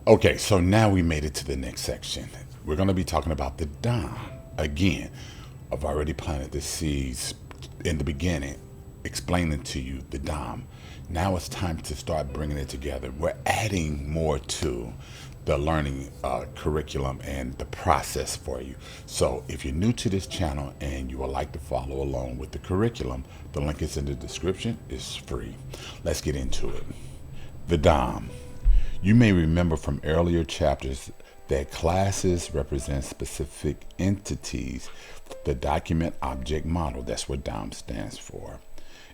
Okay, so now we made it to the next section. We're going to be talking about the DOM. Again, I've already planted the seeds in the beginning, explaining to you the DOM. Now it's time to start bringing it together. We're adding more to the learning curriculum and the process for you. So if you're new to this channel and you would like to follow along with the curriculum, the link is in the description. It's free. Let's get into it. The DOM. You may remember from earlier chapters that classes represent specific entities. The document object model, that's what DOM stands for,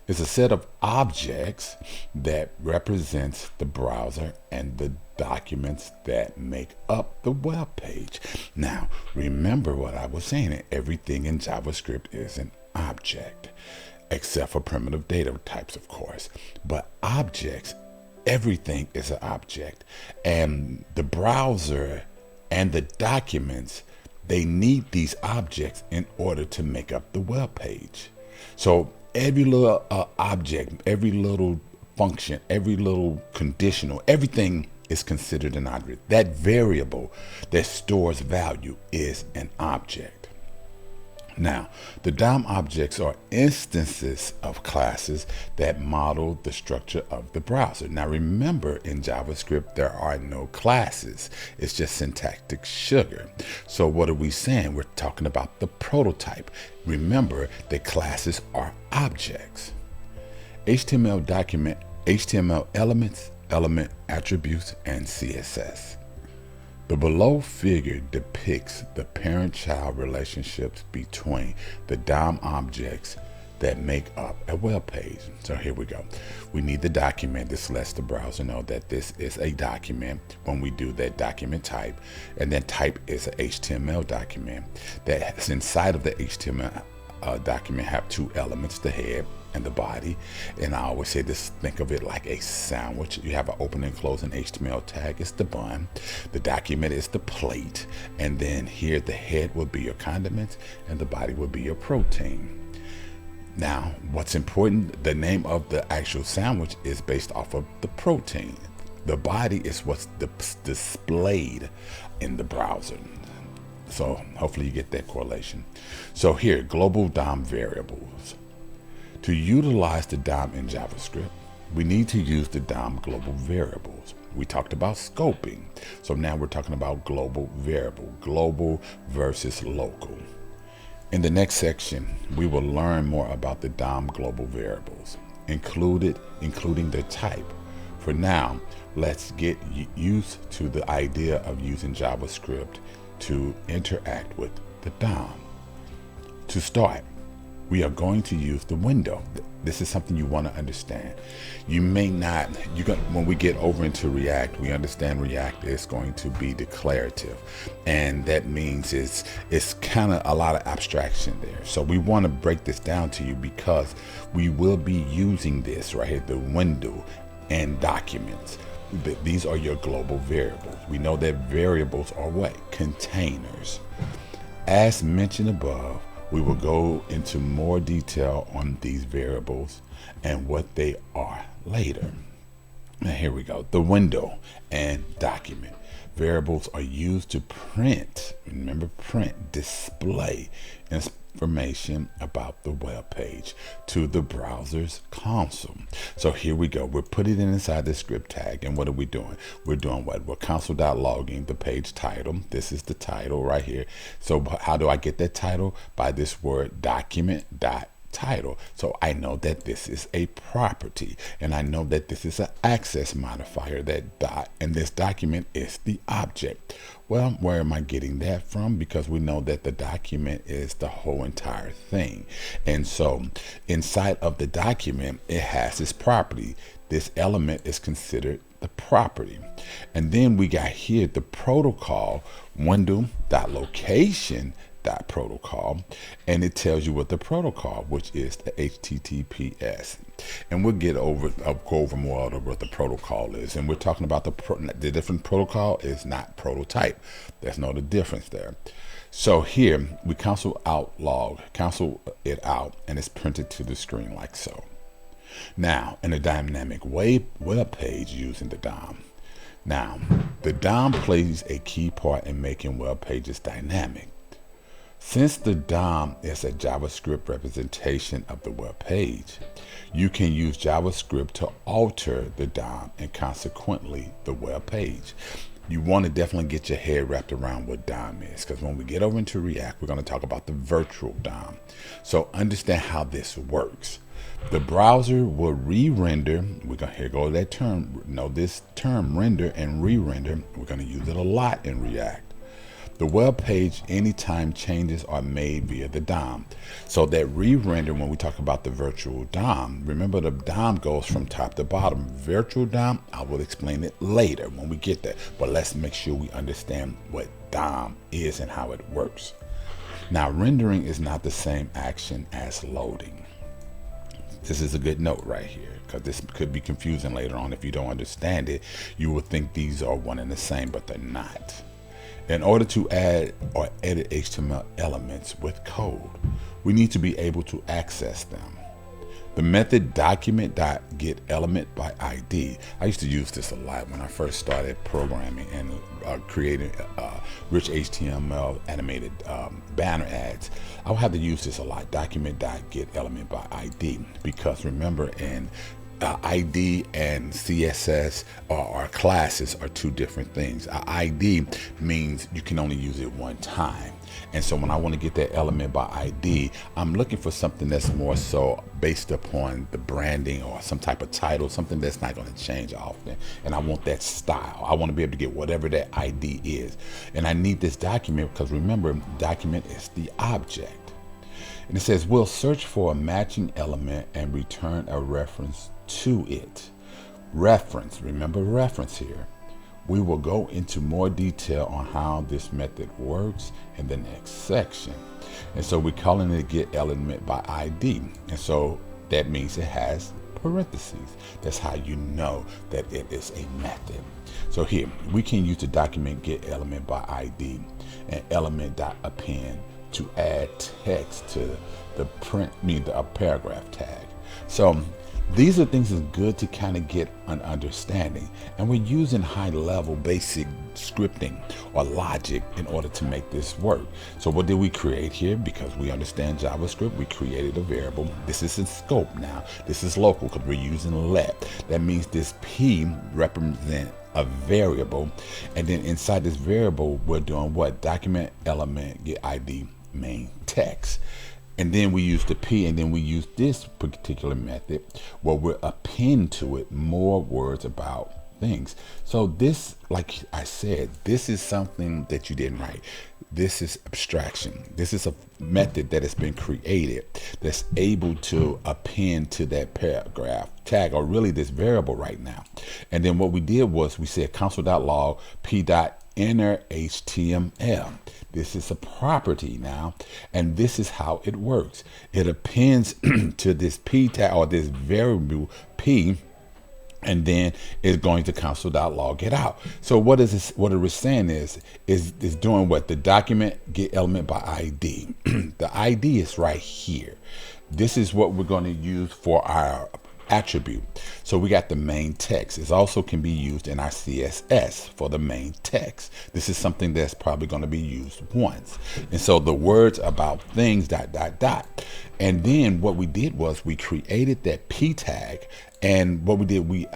is a set of objects that represents the browser and the documents that make up the web page. Now, remember what I was saying, everything in JavaScript is an object, except for primitive data types, of course. But objects, everything is an object, and the browser and the documents, they need these objects in order to make up the web page. So every little object, every little function, every little conditional, everything is considered an object. That variable that stores value is an object. Now, the DOM objects are instances of classes that model the structure of the browser. Now, remember, in JavaScript, there are no classes. It's just syntactic sugar. So what are we saying? We're talking about the prototype. Remember that classes are objects. HTML document, HTML elements, element attributes, and CSS. The below figure depicts the parent-child relationships between the DOM objects that make up a web page. So here we go. We need the document. This lets the browser know that this is a document when we do that document type. And then type is an HTML document that's inside of the HTML document have two elements, the head and the body. And I always say this, think of it like a sandwich. You have an open and closing HTML tag, it's the bun. The document is the plate. And then here the head will be your condiments and the body will be your protein. Now, what's important, the name of the actual sandwich is based off of the protein. The body is what's displayed in the browser. So hopefully you get that correlation. So here, global DOM variables. To utilize the DOM in JavaScript, we need to use the DOM global variables. We talked about scoping. So now we're talking about global variable, global versus local. In the next section, we will learn more about the DOM global variables, including their type. For now, let's get used to the idea of using JavaScript to interact with the DOM. To start, we are going to use the window. This is something you want to understand. You may not, when we get over into React, we understand React is going to be declarative. And that means it's kind of a lot of abstraction there. So we want to break this down to you because we will be using this right here, the window and documents. These are your global variables. We know that variables are what? Containers. As mentioned above, we will go into more detail on these variables and what they are later. Now here we go. The window and document. Variables are used to print, remember print, display information about the web page to the browser's console. So here we go. We're putting it inside the script tag. And what are we doing? We're doing what? We're console.logging the page title. This is the title right here. So how do I get that title? By this word document.title. So I know that this is a property and I know that this is an access modifier, that dot, and this document is the object. Well, where am I getting that from? Because we know that the document is the whole entire thing. And so inside of the document, it has this property. This element is considered the property. And then we got here the protocol, window.location.protocol, and it tells you what the protocol, which is the HTTPS. And we'll go over more of what the protocol is. And we're talking about the different protocol is not prototype. There's no difference there. So here we console it out, and it's printed to the screen like so. Now, in a dynamic web page using the DOM, Now, the DOM plays a key part in making web pages dynamic. Since the DOM is a JavaScript representation of the web page, you can use JavaScript to alter the DOM and consequently the web page. You want to definitely get your head wrapped around what DOM is, because when we get over into React, we're going to talk about the virtual DOM. So understand how this works. The browser will re-render. Here go that term. Know this term, render and re-render. We're going to use it a lot in React. The web page anytime changes are made via the DOM. So that re-render, when we talk about the virtual DOM, remember the DOM goes from top to bottom. Virtual DOM, I will explain it later when we get there. But let's make sure we understand what DOM is and how it works. Now, rendering is not the same action as loading. This is a good note right here, because this could be confusing later on. If you don't understand it, you will think these are one and the same, but they're not. In order to add or edit HTML elements with code, we need to be able to access them. The method document.getElementById. I used to use this a lot when I first started programming and creating rich HTML animated banner ads. I would have to use this a lot, document.getElementById, because remember, in ID and CSS or classes are two different things. ID means you can only use it one time. And so when I want to get that element by ID, I'm looking for something that's more so based upon the branding or some type of title, something that's not going to change often. And I want that style. I want to be able to get whatever that ID is. And I need this document because remember, document is the object. And it says, we'll search for a matching element and return a reference to it. Reference, remember reference here. We will go into more detail on how this method works in the next section. And so we're calling it get element by ID. And so that means it has parentheses. That's how you know that it is a method. So here we can use the document get element by ID and element.append to add text to the a paragraph tag. So these are things that's good to kind of get an understanding. And we're using high level basic scripting or logic in order to make this work. So what did we create here? Because we understand JavaScript, we created a variable. This is in scope now. This is local because we're using let. That means this P represents a variable. And then inside this variable, we're doing what? Document element get ID main text. And then we use the P, and then we use this particular method where we'll append to it more words about things. So this, like I said, this is something that you didn't write. This is abstraction. This is a method that has been created that's able to append to that paragraph tag, or really this variable right now. And then what we did was we said console.log p.enter HTML. This is a property now, and this is how it works. It appends to this p tag or this variable p, and then it's going to console.log it out. So what is this? What it was saying is doing what? The document get element by ID. The ID is right here. This is what we're going to use for our attribute. So we got the main text. It also can be used in our CSS for the main text. This is something that's probably going to be used once. And so the words about things ... And then what we did was we created that p tag, and what we did, we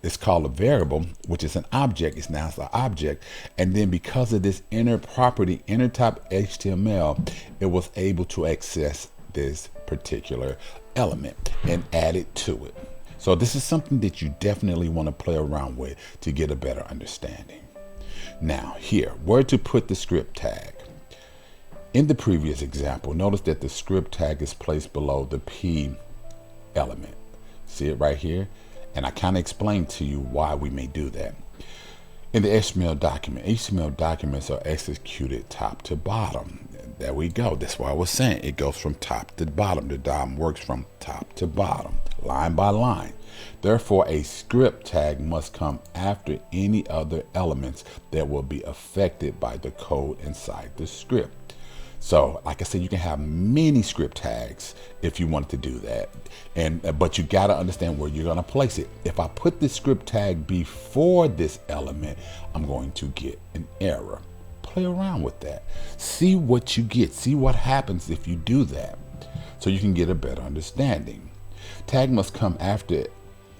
it's called a variable, which is an object. It's now an object. And then because of this inner property, inner top HTML, it was able to access this particular element and add it to it. So this is something that you definitely want to play around with to get a better understanding. Now here, where to put the script tag. In the previous example, notice that the script tag is placed below the P element. See it right here? And I kind of explained to you why we may do that. In the HTML document, HTML documents are executed top to bottom. There we go. That's why I was saying it goes from top to bottom. The DOM works from top to bottom, line by line. Therefore, a script tag must come after any other elements that will be affected by the code inside the script. So, like I said, you can have many script tags if you wanted to do that. But you got to understand where you're going to place it. If I put this script tag before this element, I'm going to get an error. Play around with that. See what you get. See what happens if you do that, so you can get a better understanding. Tag must come after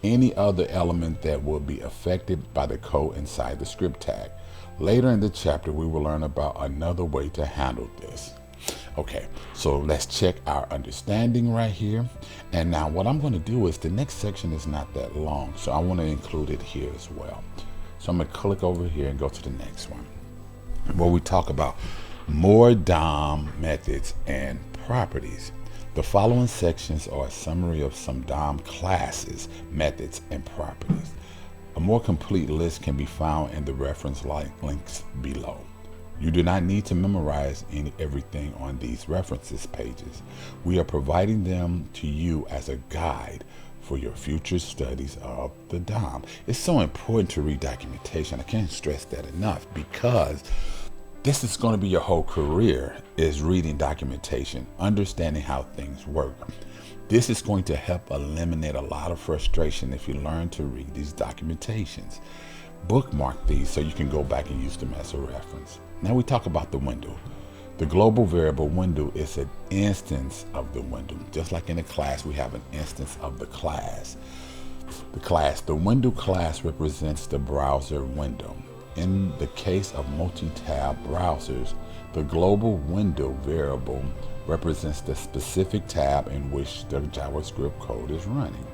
any other element that will be affected by the code inside the script tag. Later in the chapter, we will learn about another way to handle this. Okay, so let's check our understanding right here. And now what I'm going to do is, the next section is not that long, so I want to include it here as well. So I'm going to click over here and go to the next one, where we talk about more DOM methods and properties. The following sections are a summary of some DOM classes, methods, and properties. A more complete list can be found in the reference links below. You do not need to memorize everything on these references pages. We are providing them to you as a guide for your future studies of the DOM. It's so important to read documentation. I can't stress that enough, because this is going to be your whole career, is reading documentation, understanding how things work. This is going to help eliminate a lot of frustration if you learn to read these documentations. Bookmark these so you can go back and use them as a reference. Now we talk about the window. The global variable window is an instance of the window. Just like in a class, we have an instance of the class. The window class represents the browser window. In the case of multi-tab browsers, the global window variable represents the specific tab in which the JavaScript code is running.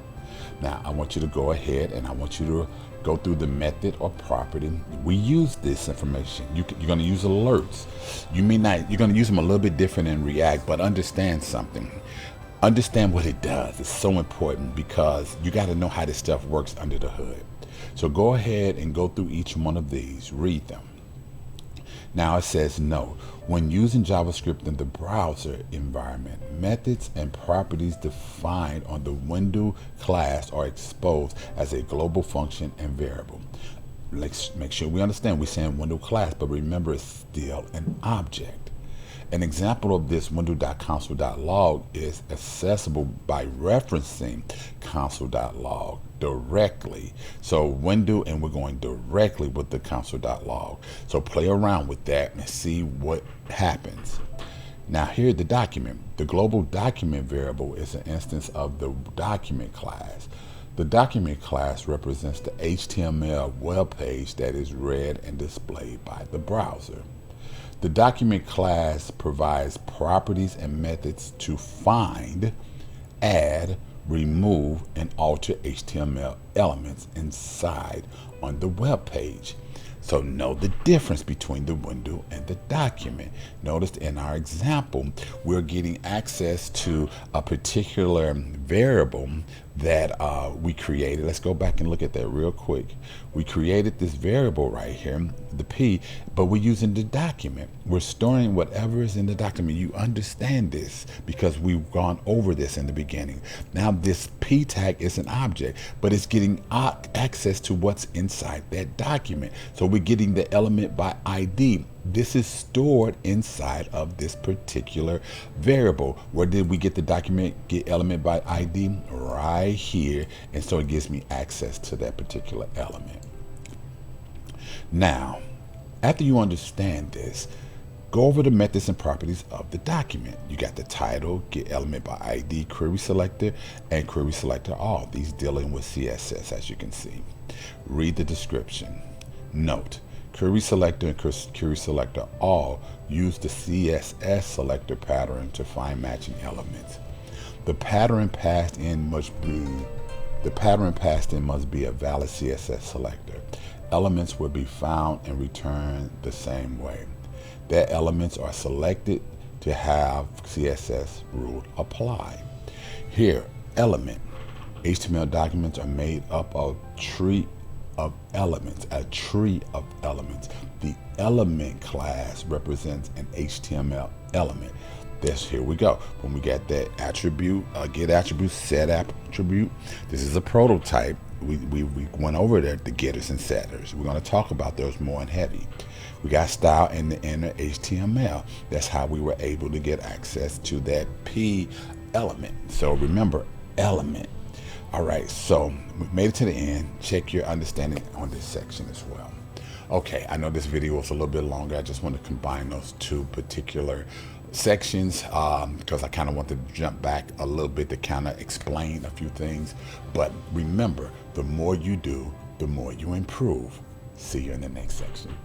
Now, I want you to go ahead and I want you to go through the method or property. We use this information. You're going to use alerts. You're going to use them a little bit different in React, but understand something. Understand what it does. It's so important, because you got to know how this stuff works under the hood. So go ahead and go through each one of these, read them. Now it says, note, when using JavaScript in the browser environment, methods and properties defined on the window class are exposed as a global function and variable. Let's make sure we understand we're saying window class, but remember it's still an object. An example of this window.console.log is accessible by referencing console.log directly. So window, and we're going directly with the console.log. So play around with that and see what happens. Now here, the document. The global document variable is an instance of the document class. The document class represents the HTML web page that is read and displayed by the browser. The document class provides properties and methods to find, add, remove, and alter HTML elements inside on the web page. So know the difference between the window and the document. Notice in our example, we're getting access to a particular variable that we created. Let's go back and look at that real quick. We created this variable right here, the P, but we're using the document. We're storing whatever is in the document. You understand this because we've gone over this in the beginning. Now this P tag is an object, but it's getting access to what's inside that document. So we're getting the element by ID. This is stored inside of this particular variable. Where did we get the document, get element by ID? Right here. And so it gives me access to that particular element. Now, after you understand this, go over the methods and properties of the document. You got the title, get element by ID, query selector, and query selector all. These dealing with CSS, as you can see. Read the description. Note, query selector and query selector all use the CSS selector pattern to find matching elements. The pattern passed in must be a valid CSS selector. Elements will be found and returned the same way. Their elements are selected to have CSS rule apply. Here, element. HTML documents are made up of a tree of elements. The element class represents an HTML element. Here we go. When we get that attribute, get attribute, set attribute. This is a prototype. we went over there, the getters and setters. We're going to talk about those more in heavy. We got style in the inner HTML. That's how we were able to get access to that P element. So remember, element. All right, so we made it to the end. Check your understanding on this section as well. Okay, I know this video was a little bit longer. I just want to combine those two particular sections because I kind of want to jump back a little bit to kind of explain a few things. But remember, the more you do, the more you improve. See you in the next section.